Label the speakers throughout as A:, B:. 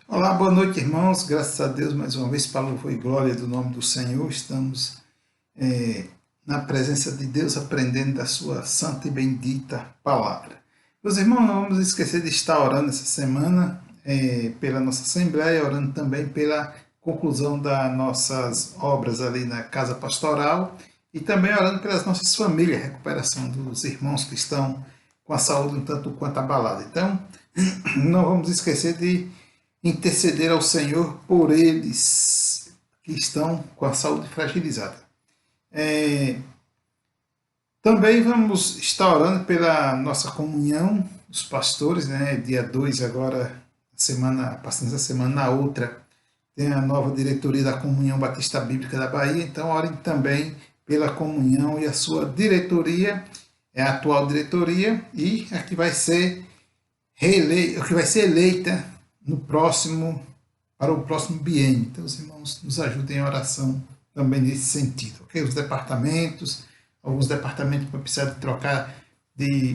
A: Olá, boa noite, irmãos. Graças a Deus, mais uma vez, para louvor e glória do nome do Senhor, estamos na presença de Deus, aprendendo da sua santa e bendita palavra. Meus irmãos, não vamos esquecer de estar orando essa semana pela nossa Assembleia, orando também pela conclusão das nossas obras ali na Casa Pastoral e também orando pelas nossas famílias, recuperação dos irmãos que estão com a saúde um tanto quanto abalada. Então, não vamos esquecer de interceder ao Senhor por eles que estão com a saúde fragilizada. Também vamos estar orando pela nossa comunhão, os pastores, né? Dia 2 agora, passando essa semana, na outra, tem a nova diretoria da Comunhão Batista Bíblica da Bahia, então orem também pela comunhão e a sua diretoria, é a atual diretoria, e a que vai ser eleita para o próximo biênio. Então, os irmãos nos ajudem em oração também nesse sentido. Okay? Os departamentos, alguns departamentos vão precisar de trocar de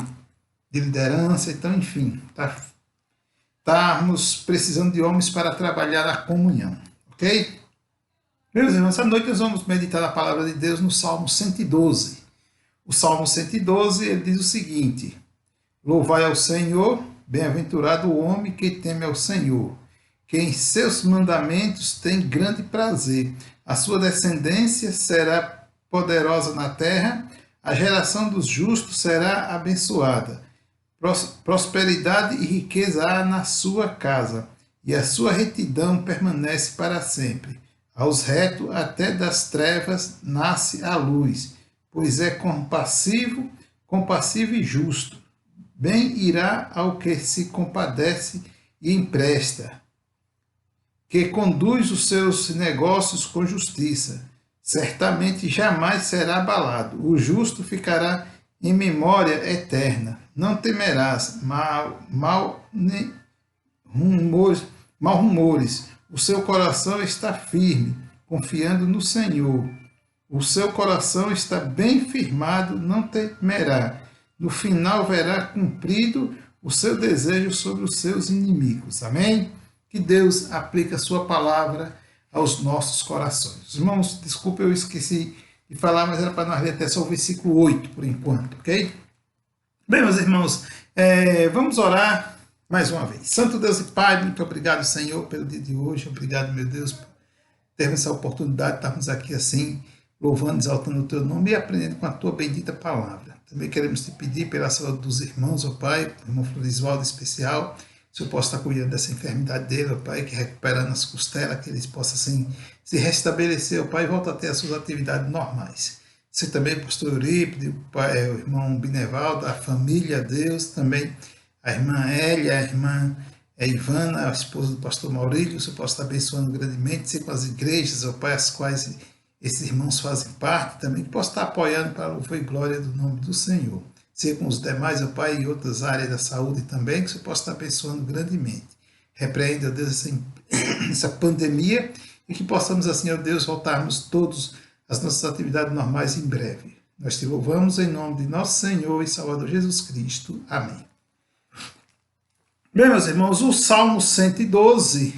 A: liderança, então, enfim, estamos precisando de homens para trabalhar a comunhão. Ok? Meus irmãos, essa noite nós vamos meditar a palavra de Deus no Salmo 112. O Salmo 112, ele diz o seguinte: louvai ao Senhor, bem-aventurado o homem que teme ao Senhor, que em seus mandamentos tem grande prazer. A sua descendência será poderosa na terra, a geração dos justos será abençoada. Prosperidade e riqueza há na sua casa, e a sua retidão permanece para sempre. Aos retos até das trevas nasce a luz, pois é compassivo e justo. Bem irá ao que se compadece e empresta, que conduz os seus negócios com justiça. Certamente jamais será abalado. O justo ficará em memória eterna. Não temerás mal rumores. O seu coração está firme, confiando no Senhor. O seu coração está bem firmado, não temerá. No final verá cumprido o seu desejo sobre os seus inimigos. Amém? Que Deus aplique a sua palavra aos nossos corações. Irmãos, desculpe, eu esqueci de falar, mas era para nós ler até só o versículo 8 por enquanto, ok? Bem, meus irmãos, vamos orar mais uma vez. Santo Deus e Pai, muito obrigado, Senhor, pelo dia de hoje. Obrigado, meu Deus, por termos essa oportunidade de estarmos aqui assim, louvando, exaltando o Teu nome e aprendendo com a Tua bendita palavra. Também queremos te pedir pela saúde dos irmãos, ó Pai, o irmão Florisvaldo especial, se eu posso estar cuidando dessa enfermidade dele, ó Pai, que recuperando as costelas, que eles possam assim se restabelecer, ó Pai, e volta a ter as suas atividades normais. Você também, pastor Eurípides, o irmão Binevaldo, a família, Deus, também a irmã Hélia, a irmã Ivana, a esposa do pastor Maurílio, você possa estar abençoando grandemente, ser com as igrejas, ó Pai, as quais esses irmãos fazem parte também, que possa estar apoiando para a louvor e glória do nome do Senhor. Ser com os demais, ó Pai, em outras áreas da saúde também, que você possa estar abençoando grandemente. Repreende, ó Deus, essa pandemia e que possamos, assim, ó Deus, voltarmos todos às nossas atividades normais em breve. Nós te louvamos em nome de nosso Senhor e Salvador Jesus Cristo. Amém. Bem, meus irmãos, o Salmo 112,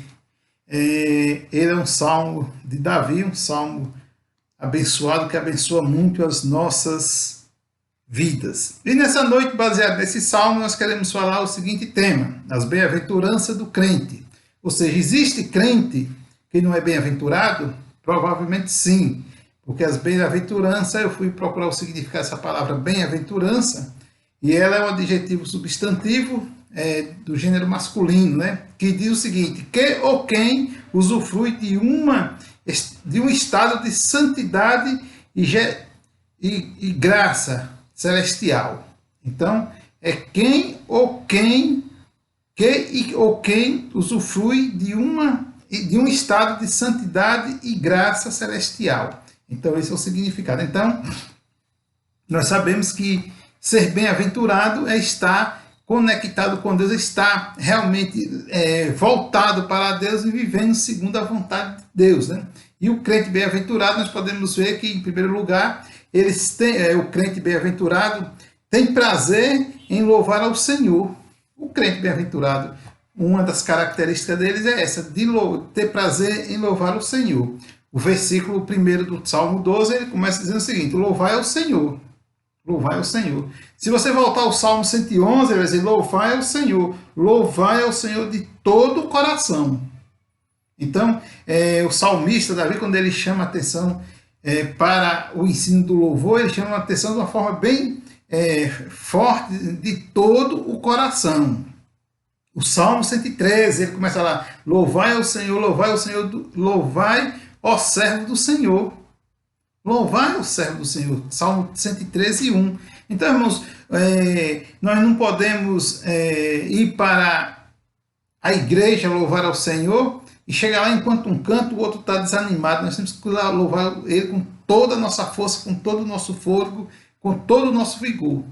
A: ele é um salmo de Davi, um salmo abençoado, que abençoa muito as nossas vidas. E nessa noite, baseado nesse salmo, nós queremos falar o seguinte tema: as bem-aventuranças do crente. Ou seja, existe crente que não é bem-aventurado? Provavelmente sim, porque as bem-aventuranças, eu fui procurar o significado dessa palavra bem-aventurança, e ela é um adjetivo substantivo do gênero masculino, né? Que diz o seguinte: que ou quem usufrui de um estado de santidade e graça celestial. Então, é quem usufrui de um estado de santidade e graça celestial. Então, esse é o significado. Então, nós sabemos que ser bem-aventurado é estar conectado com Deus, está realmente voltado para Deus e vivendo segundo a vontade de Deus, né? E o crente bem-aventurado, nós podemos ver que, em primeiro lugar, o crente bem-aventurado tem prazer em louvar ao Senhor. O crente bem-aventurado uma das características deles é essa, de ter prazer em louvar o Senhor. O versículo 1 do Salmo 12, ele começa dizendo o seguinte: louvai ao Senhor. Louvai ao Senhor. Se você voltar ao Salmo 111, ele vai dizer: louvai ao Senhor. Louvai ao Senhor de todo o coração. Então, o salmista Davi, quando ele chama a atenção para o ensino do louvor, ele chama a atenção de uma forma bem forte, de todo o coração. O Salmo 113, ele começa lá: louvai ao Senhor, louvai, ó servo do Senhor. Louvai o servo do Senhor. Salmo 113, 1. Então, irmãos, nós não podemos ir para a igreja louvar ao Senhor e chegar lá enquanto um canta, o outro está desanimado. Nós temos que louvar Ele com toda a nossa força, com todo o nosso fôlego, com todo o nosso vigor.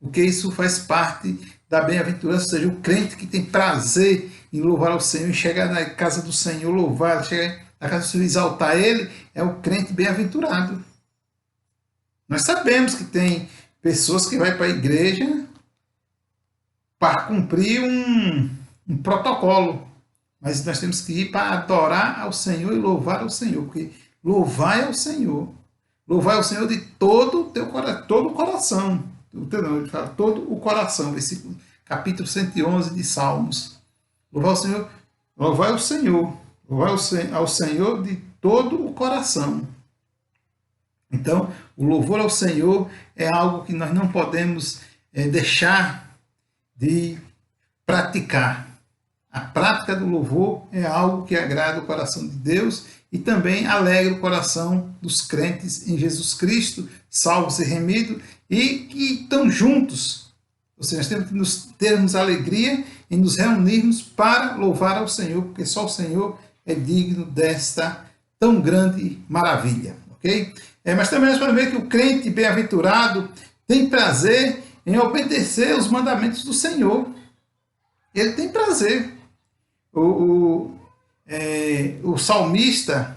A: Porque isso faz parte da bem-aventurança, ou seja, o crente que tem prazer em louvar ao Senhor, em chegar na casa do Senhor, louvar, chegar na casa do Senhor, exaltar Ele, é o crente bem-aventurado. Nós sabemos que tem pessoas que vão para a igreja para cumprir um protocolo, mas nós temos que ir para adorar ao Senhor e louvar ao Senhor, porque louvar ao Senhor de todo o teu coração, todo o coração, ele fala todo o coração, versículo, capítulo 111 de Salmos. Louvar ao Senhor, louvar ao Senhor, louvar ao Senhor de todo o coração. Então, o louvor ao Senhor é algo que nós não podemos deixar de praticar. A prática do louvor é algo que agrada o coração de Deus e também alegra o coração dos crentes em Jesus Cristo, salvos e remidos, e que estão juntos. Ou seja, nós temos que termos alegria em nos reunirmos para louvar ao Senhor, porque só o Senhor é digno desta tão grande maravilha. Ok? Mas também nós podemos ver que o crente bem-aventurado tem prazer em obedecer os mandamentos do Senhor. Ele tem prazer. O salmista,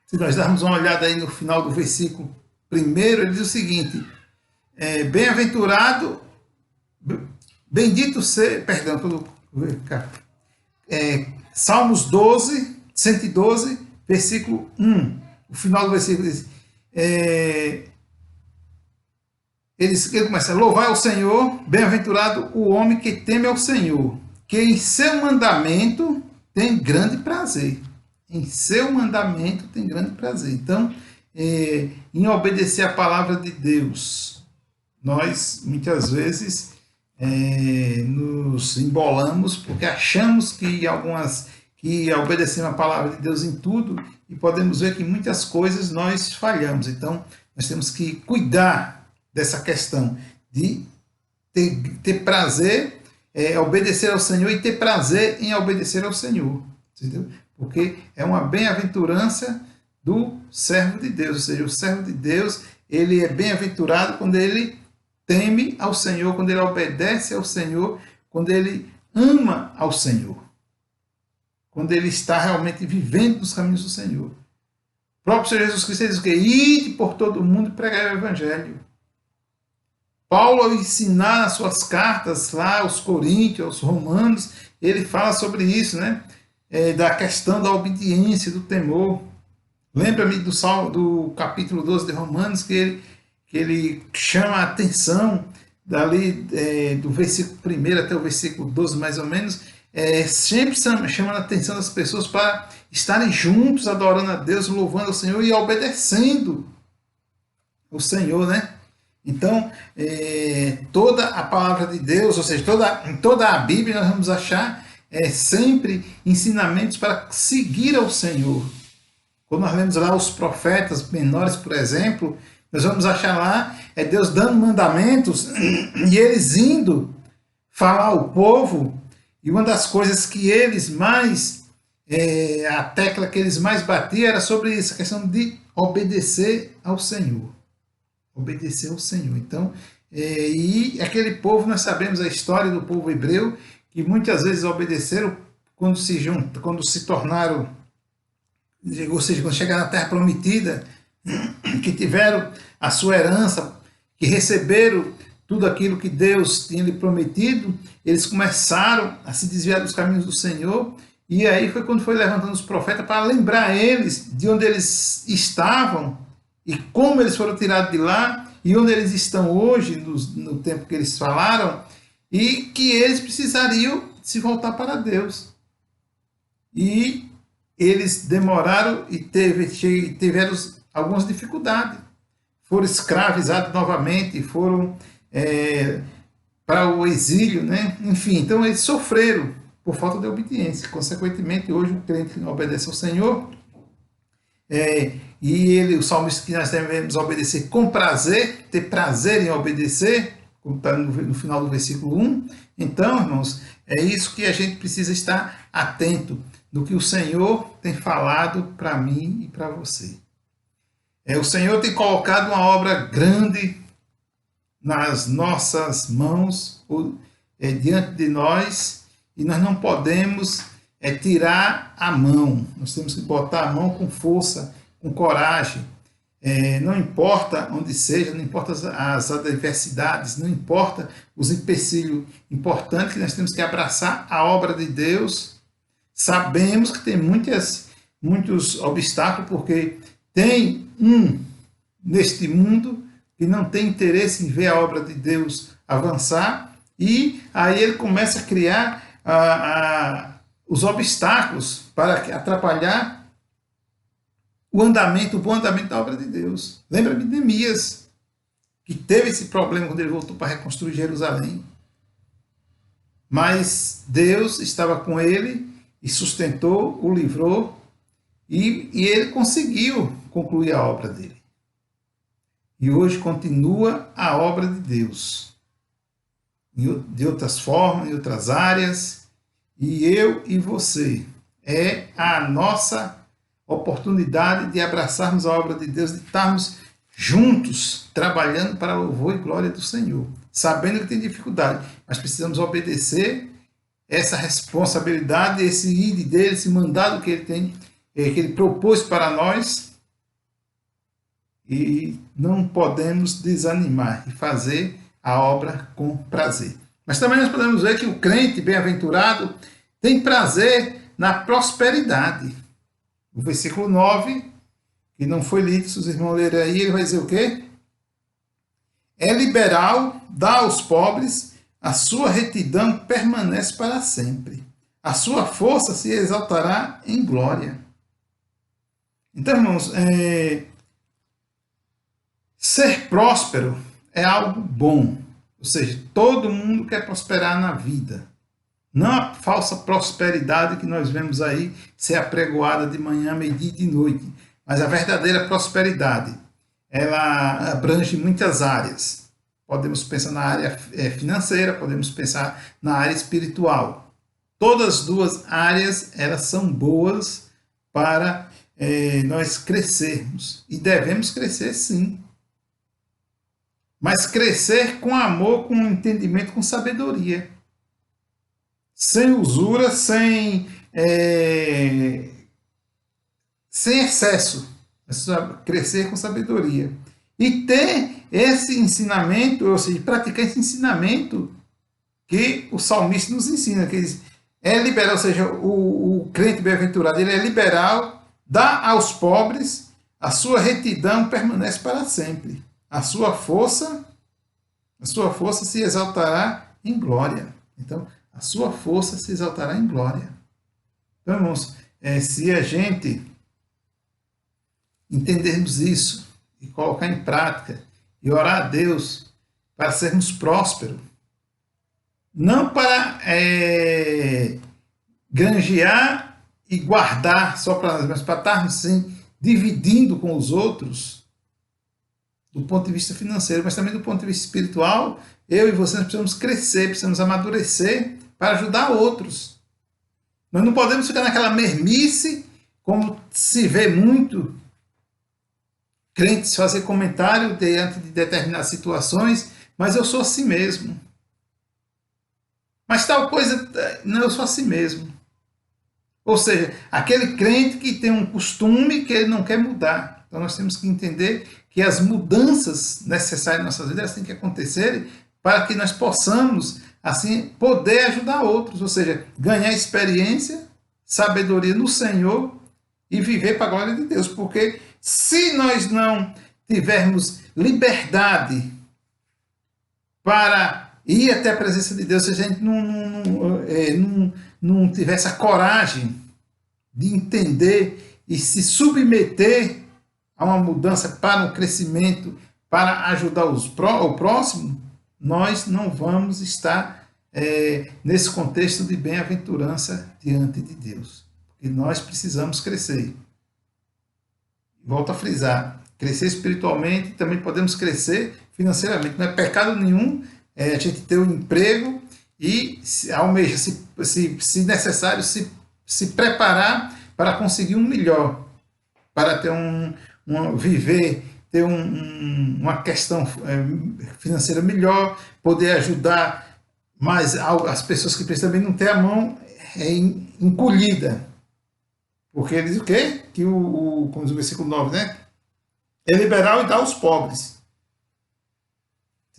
A: se nós darmos uma olhada aí no final do versículo 1, ele diz o seguinte: bem-aventurado, bendito seja, Salmos 12, 112, versículo 1. O final do versículo diz: ele começa: louvai ao Senhor, bem-aventurado o homem que teme ao Senhor, que em seu mandamento tem grande prazer. Em seu mandamento tem grande prazer. Então, em obedecer a palavra de Deus, nós muitas vezes nos embolamos porque achamos que obedecemos a palavra de Deus em tudo, e podemos ver que em muitas coisas nós falhamos. Então, nós temos que cuidar dessa questão de ter prazer, obedecer ao Senhor e ter prazer em obedecer ao Senhor. Entendeu? Porque é uma bem-aventurança do servo de Deus. Ou seja, o servo de Deus, ele é bem-aventurado quando ele teme ao Senhor, quando ele obedece ao Senhor, quando ele ama ao Senhor, quando ele está realmente vivendo nos caminhos do Senhor. O próprio Senhor Jesus Cristo diz o quê? Ide por todo o mundo e pregai o Evangelho. Paulo, ao ensinar nas suas cartas lá aos Coríntios, aos Romanos, ele fala sobre isso, né? Da questão da obediência, do temor. Lembra-me do capítulo 12 de Romanos, que ele chama a atenção dali do versículo 1 até o versículo 12, mais ou menos, sempre chamando a atenção das pessoas para estarem juntos, adorando a Deus, louvando ao Senhor e obedecendo o Senhor, né? Então, toda a palavra de Deus, ou seja, em toda a Bíblia, nós vamos achar sempre ensinamentos para seguir ao Senhor. Quando nós lemos lá os profetas menores, por exemplo, nós vamos achar lá Deus dando mandamentos e eles indo falar ao povo. E uma das coisas que eles mais, a tecla que eles mais batiam era sobre isso, a questão de obedecer ao Senhor. Obedecer ao Senhor. Então, e aquele povo, nós sabemos a história do povo hebreu, que muitas vezes obedeceram quando se tornaram, ou seja, quando chegaram na terra prometida, que tiveram a sua herança, que receberam tudo aquilo que Deus tinha lhe prometido, eles começaram a se desviar dos caminhos do Senhor, e aí foi quando foi levantando os profetas para lembrar eles de onde eles estavam e como eles foram tirados de lá e onde eles estão hoje, no tempo que eles falaram, e que eles precisariam se voltar para Deus. E eles demoraram e tiveram algumas dificuldades. Foram escravizados novamente, foram para o exílio, né? Enfim, então eles sofreram por falta de obediência. Consequentemente, hoje o crente que não obedece ao Senhor, o salmista que nós devemos obedecer com prazer, ter prazer em obedecer, como está no final do versículo 1. Então, irmãos, é isso que a gente precisa estar atento do que o Senhor tem falado para mim e para você. O Senhor tem colocado uma obra grande nas nossas mãos, diante de nós, e nós não podemos tirar a mão. Nós temos que botar a mão com força, com coragem. Não importa onde seja, não importa as adversidades, não importa os empecilhos, importante que nós temos que abraçar a obra de Deus. Sabemos que tem muitos obstáculos, porque tem neste mundo que não tem interesse em ver a obra de Deus avançar, e aí ele começa a criar os obstáculos para atrapalhar o bom andamento da obra de Deus. Lembra-me de Neemias, que teve esse problema quando ele voltou para reconstruir Jerusalém. Mas Deus estava com ele e sustentou, o livrou, e ele conseguiu concluir a obra dele. E hoje continua a obra de Deus, de outras formas, em outras áreas, e eu e você, é a nossa oportunidade de abraçarmos a obra de Deus, de estarmos juntos, trabalhando para o louvor e glória do Senhor, sabendo que tem dificuldade, mas precisamos obedecer essa responsabilidade, esse ide dele, esse mandado que ele tem, que ele propôs para nós, e não podemos desanimar e fazer a obra com prazer. Mas também nós podemos ver que o crente bem-aventurado tem prazer na prosperidade. O versículo 9, que não foi lido, se os irmãos lerem aí, ele vai dizer o quê? É liberal, dá aos pobres, a sua retidão permanece para sempre. A sua força se exaltará em glória. Então, irmãos, ser próspero é algo bom. Ou seja, todo mundo quer prosperar na vida. Não a falsa prosperidade que nós vemos aí ser apregoada de manhã, meio-dia e de noite. Mas a verdadeira prosperidade, ela abrange muitas áreas. Podemos pensar na área financeira, podemos pensar na área espiritual. Todas as duas áreas, elas são boas para nós crescermos. E devemos crescer sim. Mas crescer com amor, com entendimento, com sabedoria. Sem usura, sem excesso. Crescer com sabedoria. E ter esse ensinamento, ou seja, praticar esse ensinamento que o salmista nos ensina, que é liberal, ou seja, o crente bem-aventurado, ele é liberal, dá aos pobres, a sua retidão permanece para sempre. A sua força se exaltará em glória. Então, a sua força se exaltará em glória. Então, irmãos, se a gente entendermos isso e colocar em prática e orar a Deus para sermos prósperos, não para granjear e guardar só para nós, mas para estarmos sim, dividindo com os outros, do ponto de vista financeiro, mas também do ponto de vista espiritual. Eu e você precisamos crescer, precisamos amadurecer para ajudar outros. Nós não podemos ficar naquela mermice, como se vê muito crentes fazer comentário diante de determinadas situações, mas eu sou assim mesmo. Mas tal coisa, não, eu sou assim mesmo. Ou seja, aquele crente que tem um costume que ele não quer mudar. Então nós temos que entender que as mudanças necessárias em nossas vidas têm que acontecer para que nós possamos, assim, poder ajudar outros, ou seja, ganhar experiência, sabedoria no Senhor e viver para a glória de Deus. Porque se nós não tivermos liberdade para ir até a presença de Deus, se a gente não tiver essa coragem de entender e se submeter a uma mudança para um crescimento, para ajudar o próximo, nós não vamos estar nesse contexto de bem-aventurança diante de Deus. Porque nós precisamos crescer. Volto a frisar, crescer espiritualmente, também podemos crescer financeiramente. Não é pecado nenhum a gente ter um emprego e almeja, se necessário, se preparar para conseguir um melhor, para ter viver, ter uma questão financeira melhor, poder ajudar mais as pessoas que precisam, também não ter a mão encolhida. Porque ele diz o quê? Que como diz o versículo 9, né? É liberal e dá aos pobres.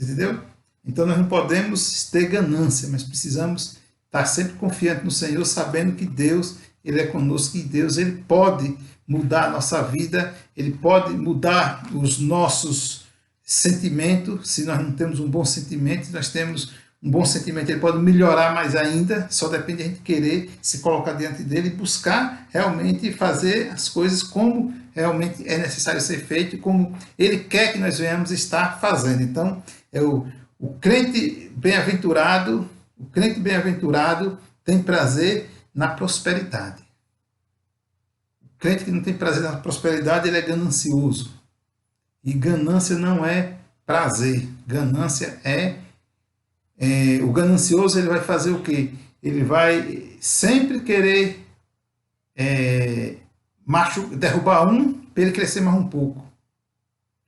A: Entendeu? Então nós não podemos ter ganância, mas precisamos estar sempre confiantes no Senhor, sabendo que Deus, Ele é conosco, e Deus, Ele pode mudar a nossa vida, Ele pode mudar os nossos sentimentos. Se nós não temos um bom sentimento, se nós temos um bom sentimento, Ele pode melhorar mais ainda, só depende de a gente querer se colocar diante dEle e buscar realmente fazer as coisas como realmente é necessário ser feito, como Ele quer que nós venhamos estar fazendo. Então, o crente bem-aventurado tem prazer na prosperidade. O crente que não tem prazer na prosperidade, ele é ganancioso. E ganância não é prazer. Ganância o ganancioso, ele vai fazer o quê? Ele vai sempre querer derrubar um para ele crescer mais um pouco.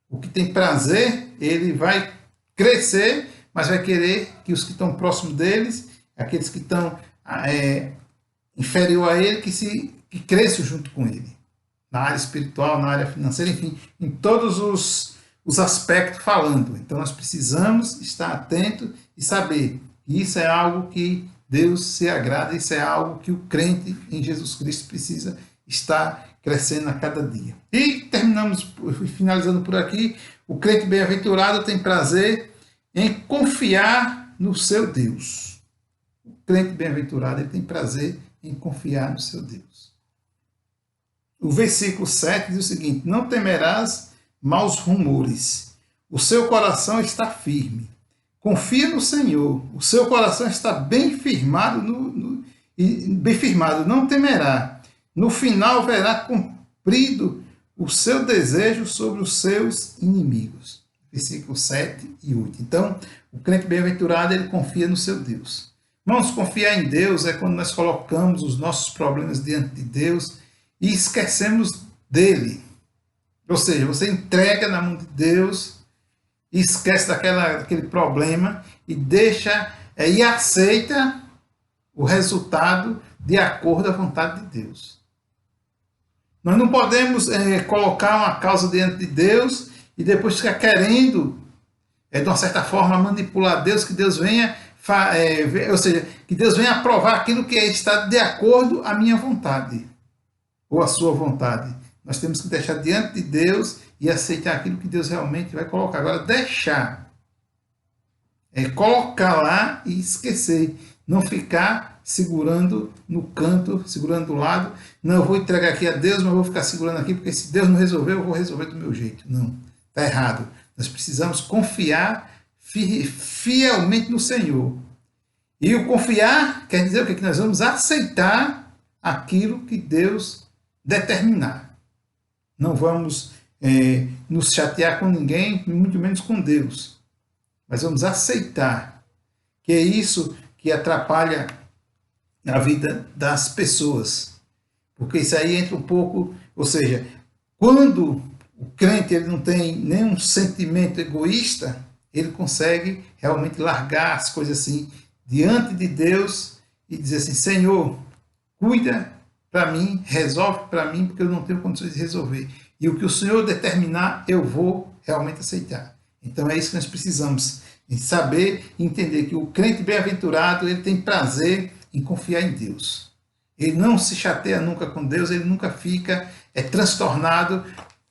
A: O que tem prazer, ele vai crescer, mas vai querer que os que estão próximos deles, aqueles que estão inferior a ele, que cresçam junto com ele. Na área espiritual, na área financeira, enfim, em todos os aspectos falando. Então nós precisamos estar atentos e saber que isso é algo que Deus se agrada, isso é algo que o crente em Jesus Cristo precisa estar crescendo a cada dia. E finalizando por aqui, o crente bem-aventurado tem prazer em confiar no seu Deus. O crente bem-aventurado, ele tem prazer em confiar no seu Deus. O versículo 7 diz o seguinte: não temerás maus rumores, o seu coração está firme. Confia no Senhor, o seu coração está bem firmado, não temerá. No final verá cumprido o seu desejo sobre os seus inimigos. Versículos 7 e 8. Então, o crente bem-aventurado, ele confia no seu Deus. Irmãos, confiar em Deus é quando nós colocamos os nossos problemas diante de Deus e esquecemos dele. Ou seja, você entrega na mão de Deus e esquece daquele problema e deixa e aceita o resultado de acordo à vontade de Deus. Nós não podemos colocar uma causa diante de Deus e depois ficar querendo, de uma certa forma, manipular Deus, que Deus venha, ou seja, que Deus venha aprovar aquilo que está de acordo à minha vontade ou à sua vontade. Nós temos que deixar diante de Deus e aceitar aquilo que Deus realmente vai colocar. Agora, deixar colocar lá e esquecer. Não ficar segurando no canto, segurando do lado. Não, eu vou entregar aqui a Deus, mas vou ficar segurando aqui, porque se Deus não resolver, eu vou resolver do meu jeito. Não, está errado. Nós precisamos confiar fielmente no Senhor. E o confiar quer dizer o quê? Que nós vamos aceitar aquilo que Deus determinar. Não vamos nos chatear com ninguém, muito menos com Deus. Mas vamos aceitar que é isso que atrapalha a vida das pessoas. Porque isso aí entra um pouco, ou seja, quando o crente ele não tem nenhum sentimento egoísta, ele consegue realmente largar as coisas assim diante de Deus e dizer assim: Senhor, cuida para mim, resolve para mim, porque eu não tenho condições de resolver. E o que o Senhor determinar, eu vou realmente aceitar. Então é isso que nós precisamos Em saber e entender que o crente bem-aventurado, ele tem prazer em confiar em Deus. Ele não se chateia nunca com Deus, ele nunca fica transtornado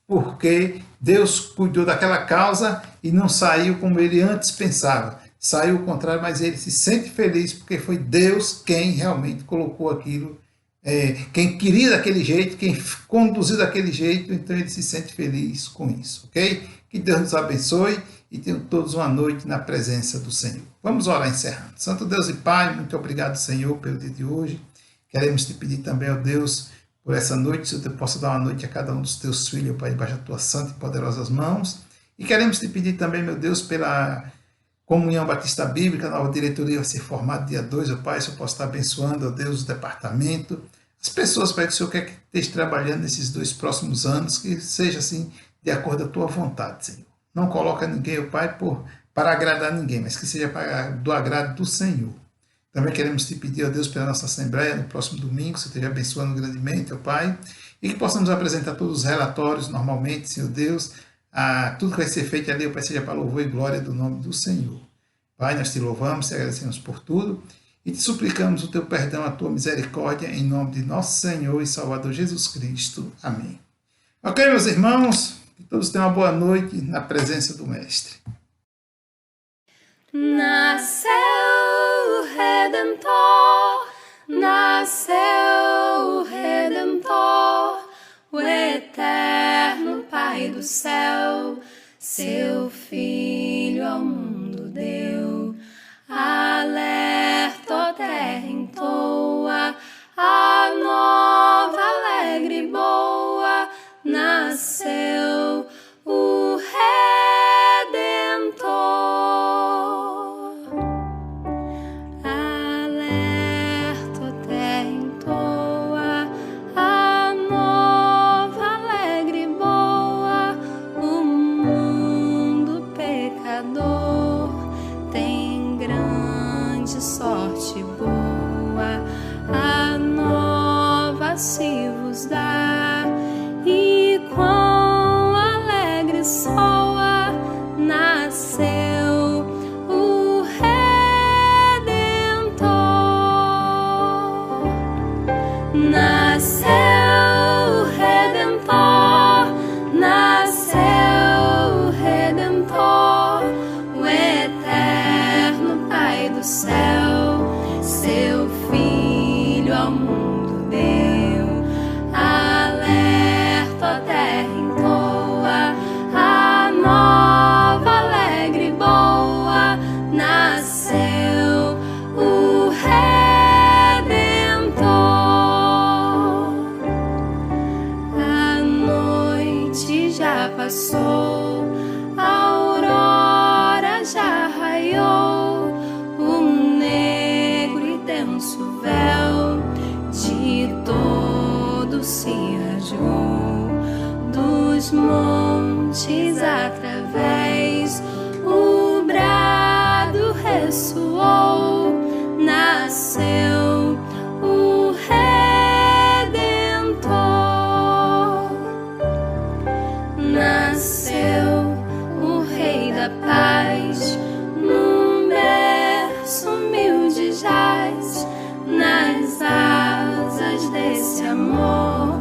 A: porque Deus cuidou daquela causa e não saiu como ele antes pensava. Saiu o contrário, mas ele se sente feliz porque foi Deus quem realmente colocou aquilo, quem queria daquele jeito, quem conduziu daquele jeito, então ele se sente feliz com isso, ok? Que Deus nos abençoe e tenham todos uma noite na presença do Senhor. Vamos orar encerrando. Santo Deus e Pai, muito obrigado, Senhor, pelo dia de hoje. Queremos te pedir também, ó Deus, por essa noite, se eu possa dar uma noite a cada um dos teus filhos, Pai, debaixo das tuas santas e poderosas mãos. E queremos te pedir também, meu Deus, pela Comunhão Batista Bíblica, a nova diretoria vai ser formada dia 2, ó Pai, se eu posso estar abençoando, ó Deus, o departamento, as pessoas, Pai, que o Senhor quer que esteja trabalhando nesses 2 próximos anos, que seja assim, de acordo com a tua vontade, Senhor. Não coloca ninguém, ó Pai, para agradar ninguém, mas que seja do agrado do Senhor. Também queremos te pedir, ó Deus, pela nossa Assembleia, no próximo domingo, que você esteja abençoando grandemente, ó Pai, e que possamos apresentar todos os relatórios normalmente, Senhor Deus, tudo que vai ser feito ali, ó Pai, seja para louvor e glória do nome do Senhor. Pai, nós te louvamos, te agradecemos por tudo e te suplicamos o teu perdão, a tua misericórdia, em nome de nosso Senhor e Salvador Jesus Cristo. Amém. Ok, meus irmãos, que todos tenham uma boa noite na presença do Mestre.
B: Nasceu o Redentor, nasceu o Redentor, o eterno Pai do céu, seu Filho ao mundo deu. Alerta, ó terra entoa, a nova, alegre e boa, nasceu o Redentor. Sorte boa, a nova se vos dá, e quão alegre soa, nasceu o Redentor. Nasceu o Redentor, nasceu o Redentor, o eterno Pai do céu, seu Filho ao mundo deu. Alerta, ó terra entoa, a nova, alegre e boa, nasceu o Redentor. A noite já passou, a aurora já raiou, o negro e denso véu de todo se rajou, dos montes através o brado ressoou, nasceu o Redentor. Nasceu o Rei da Paz, num berço humilde jaz, nas asas desse amor,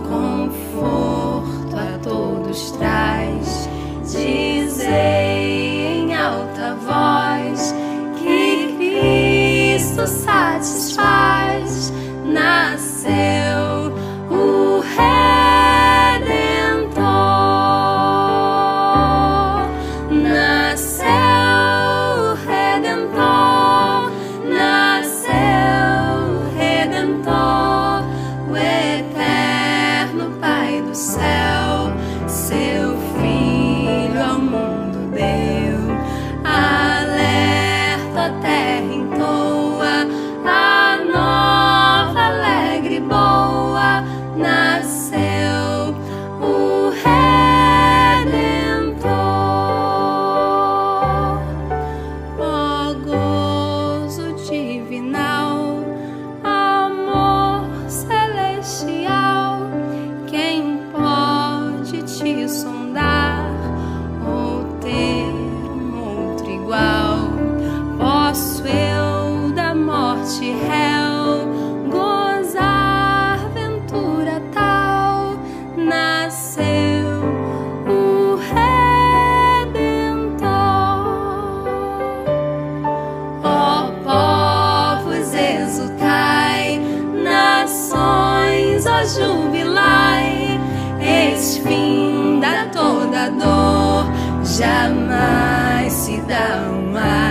B: conforto a todos traz. Dizei em alta voz que Cristo satisfaz, nasceu o Redentor. Nasceu o Redentor, nasceu o Redentor, o eterno Pai do céu, seu jubilai, esse fim da toda dor jamais se dá mais.